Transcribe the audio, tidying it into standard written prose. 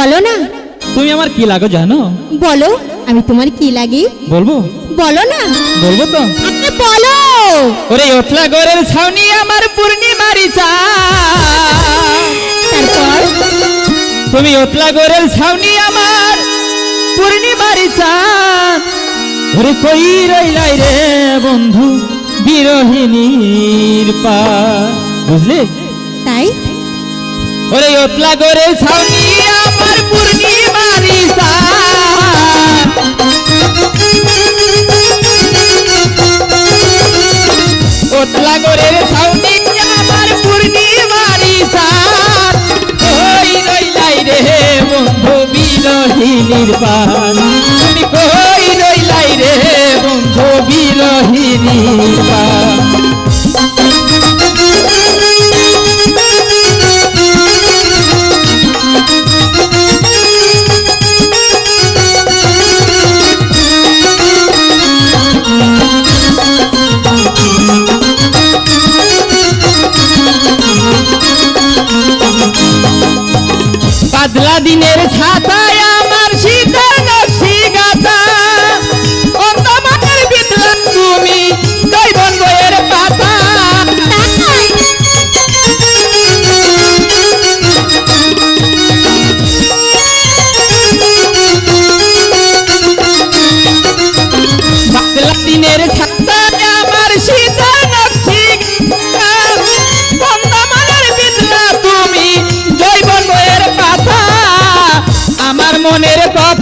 বলো না। তুমি আমার কি লাগো জানো? বলো, আমি তোমার কি লাগি? বলবো? বলো না। বলবো তো। আপনি বলো। ওরে ওতলা গোরের ছাউনি আমার পূর্ণিমারি চাঁদ। তারপর তুমি ওতলা গোরের ছাউনি আমার পূর্ণিমারি চাঁদ। ওরে কই রইলাই রে বন্ধু বিরহিনীর পা। বুঝলে? তাই ওরে ওতলা গোরের ছাউনি আমার পূর্ণিমারি চাঁদ। ওতলা গোরের ছাউনি আমার পূর্ণিমারি চাঁদ। কই রইলাই রে বন্ধু বিরহিনীর পান। তুমি কই রইলাই রে বন্ধু বিরহিনীর পান। বাদলা দিনের ছাতায় আমার শীতের নকশি গাথা। অন্তমানের বিতলা তুমি দৈবন বইয়ের পাতা। বাদলা দিনের ছাতায় আমার শীতের নকশি গাথা। অন্তমানের বিতলা তুমি দৈবন বইয়ের পাতা। আমার মনের কথা